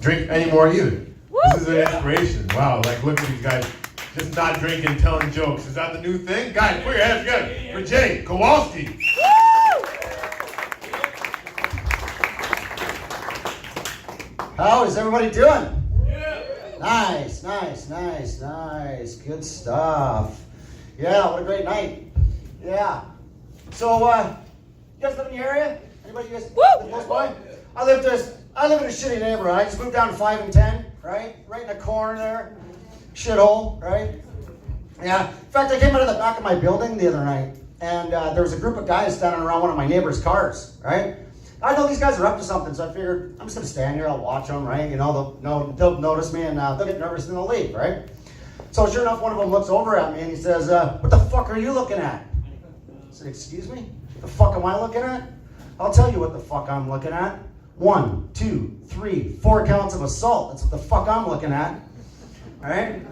drink anymore either. This is an inspiration. Wow, like look at these guys. Just not drinking, telling jokes. Is that the new thing? Guys, put your hands together for Jay Kowalski. How is everybody doing? Nice, nice, nice, nice. Good stuff. Yeah, what a great night. Yeah. So, you guys live in the area? Anybody you guys live close by? I live in a shitty neighborhood. I just moved down to 5 and 10, right? Right in the corner there. Shithole, right? Yeah. In fact, I came out of the back of my building the other night, and there was a group of guys standing around one of my neighbor's cars, right? I know these guys are up to something, so I figured I'm just going to stand here, I'll watch them, right? You know, they'll notice me, and they'll get nervous, and they'll leave, right? So sure enough, one of them looks over at me, and he says, what the fuck are you looking at? I said, excuse me? What the fuck am I looking at? I'll tell you what the fuck I'm looking at. 1, 2, 3, 4 counts of assault. That's what the fuck I'm looking at. All right?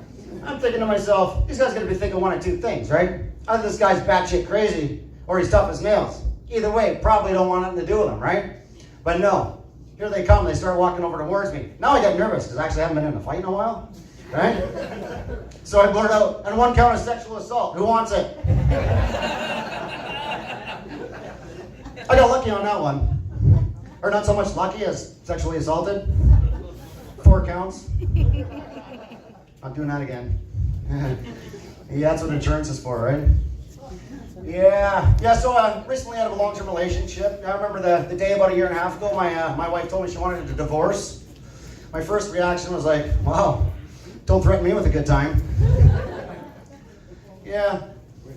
I'm thinking to myself, these guys are going to be thinking one of two things, right? Either this guy's batshit crazy, or he's tough as nails. Either way, probably don't want nothing to do with him, right? But no. Here they come. They start walking over towards me. Now I got nervous, because I actually haven't been in a fight in a while. Right? So I blurted out, and 1 count of sexual assault. Who wants it? I got lucky on that one. Or not so much lucky as sexually assaulted. 4 counts. Not doing that again. Yeah, that's what insurance is for, right? Yeah, so recently out of a long-term relationship. I remember the day about a year and a half ago, my wife told me she wanted a divorce. My first reaction was like, wow, don't threaten me with a good time. Yeah,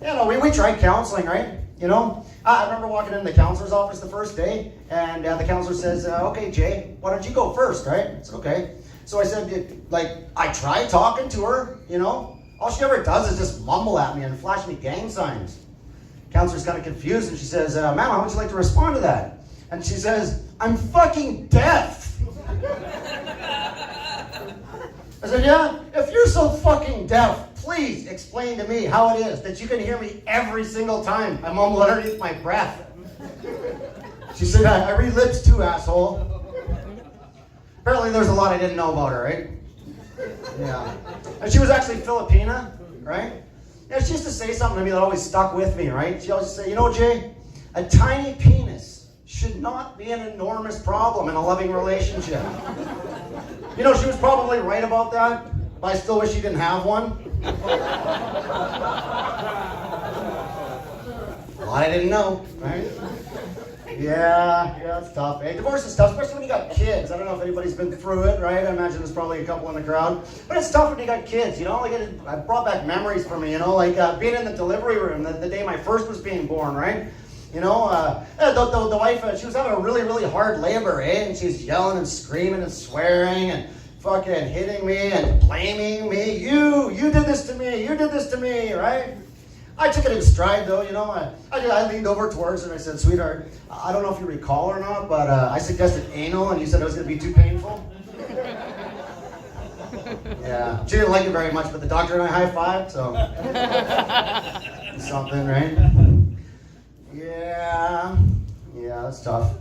no, we tried counseling, right? You know, I remember walking into the counselor's office the first day, and the counselor says, okay, Jay, why don't you go first, right? I said, okay. So I said, I tried talking to her, you know. All she ever does is just mumble at me and flash me gang signs. Counselor's kind of confused, and she says, ma'am, how would you like to respond to that? And she says, I'm fucking deaf. I said, yeah, if you're so fucking deaf, please explain to me how it is that you can hear me every single time I mumble underneath my breath. She said, I read lips too, asshole. Apparently there's a lot I didn't know about her, right? Yeah. And she was actually Filipina, right? Yeah, she used to say something to me that always stuck with me, right? She always say, you know, Jay, a tiny penis should not be an enormous problem in a loving relationship. You know, she was probably right about that, but I still wish she didn't have one. A lot I didn't know, right? Yeah, it's tough. Hey, divorce is tough, especially when you got kids. I don't know if anybody's been through it, right? I imagine there's probably a couple in the crowd. But it's tough when you got kids, you know? Like, it brought back memories for me, you know? Like, being in the delivery room the day my first was being born, right? You know, the wife, she was having a really, really hard labor, eh? And she's yelling and screaming and swearing and fucking hitting me and blaming me. You did this to me, you did this to me, right? I took it in stride, though, you know. I leaned over towards her and I said, sweetheart, I don't know if you recall or not, but I suggested anal and you said it was going to be too painful. Yeah, she didn't like it very much, but the doctor and I high-fived, so something, right? Yeah, that's tough.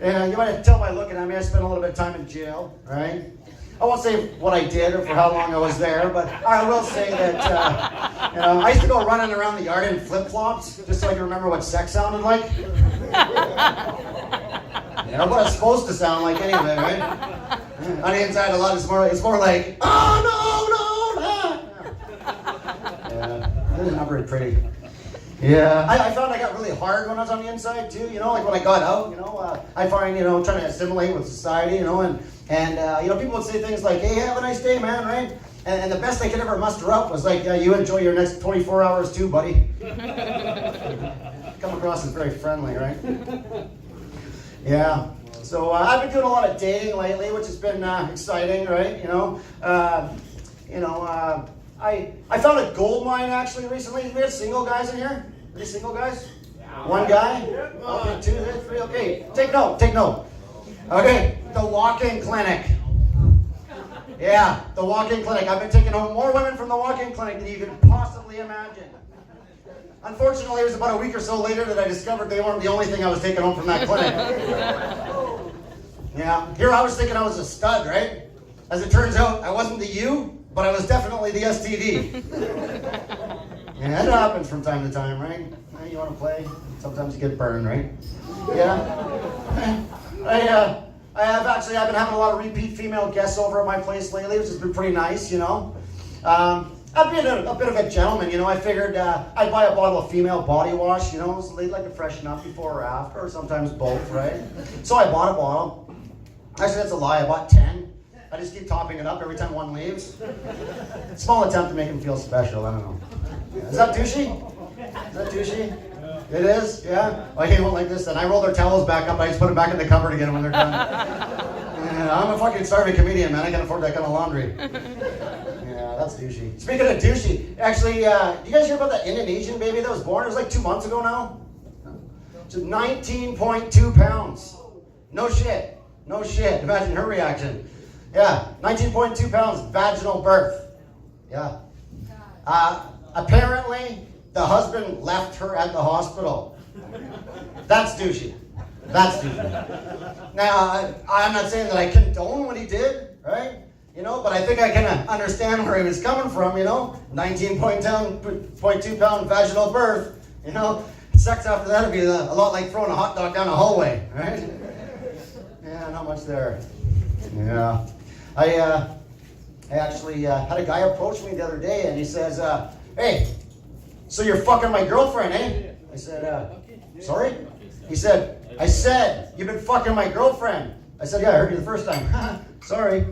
And you might tell by looking at me, I spent a little bit of time in jail, right? I won't say what I did or for how long I was there, but I will say that, you know, I used to go running around the yard in flip-flops just so I could remember what sex sounded like. Yeah, what it's supposed to sound like anyway, right? On the inside, a lot it's more like, oh, no. Yeah, it is not very pretty. Yeah, I found I got really hard when I was on the inside too, you know, like when I got out, you know, I find, you know, trying to assimilate with society, you know, and you know, people would say things like, hey, have a nice day, man, right? And the best they could ever muster up was like, yeah, you enjoy your next 24 hours too, buddy. Come across as very friendly, right? Yeah, so I've been doing a lot of dating lately, which has been exciting, right? I found a gold mine actually recently. We have single guys in here? Any single guys? Yeah. One guy? Okay, 2, 3, okay. Take note. Okay, the walk-in clinic. Yeah, the walk-in clinic. I've been taking home more women from the walk-in clinic than you could possibly imagine. Unfortunately, it was about a week or so later that I discovered they weren't the only thing I was taking home from that clinic. Yeah, here I was thinking I was a stud, right? As it turns out, I wasn't the U, but I was definitely the STD. Yeah, it happens from time to time, right? You want to play? Sometimes you get burned, right? Yeah. I've been having a lot of repeat female guests over at my place lately, which has been pretty nice, you know. I've been a bit of a gentleman, you know. I figured I'd buy a bottle of female body wash, you know, so they'd like to freshen up before or after, or sometimes both, right? So I bought a bottle. Actually, that's a lie. I bought 10. I just keep topping it up every time one leaves. Small attempt to make him feel special. I don't know. Is that douchey? Is that douchey? It is? Yeah? Oh, he won't like this then. I roll their towels back up. I just put them back in the cupboard again when they're done. Yeah, I'm a fucking starving comedian, man. I can't afford that kind of laundry. Yeah, that's douchey. Speaking of douchey, actually, you guys hear about that Indonesian baby that was born? It was like 2 months ago now. It's 19.2 pounds. No shit. No shit. Imagine her reaction. Yeah, 19.2 pounds, vaginal birth. Yeah. Apparently, the husband left her at the hospital. That's douchey. That's douchey. Now, I'm not saying that I condone what he did, right? You know, but I think I can understand where he was coming from, you know? 19.2 pound vaginal birth, you know? Sex after that would be a lot like throwing a hot dog down a hallway, right? Yeah, not much there. Yeah. I actually had a guy approach me the other day, and he says, hey, so you're fucking my girlfriend, eh? I said, sorry? He said, I said, you've been fucking my girlfriend. I said, yeah, I heard you the first time. Sorry.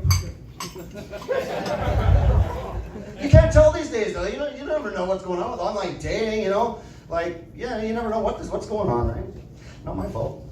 You can't tell these days, though. You never know what's going on with online dating, you know? Like, yeah, you never know what's going on, right? Not my fault.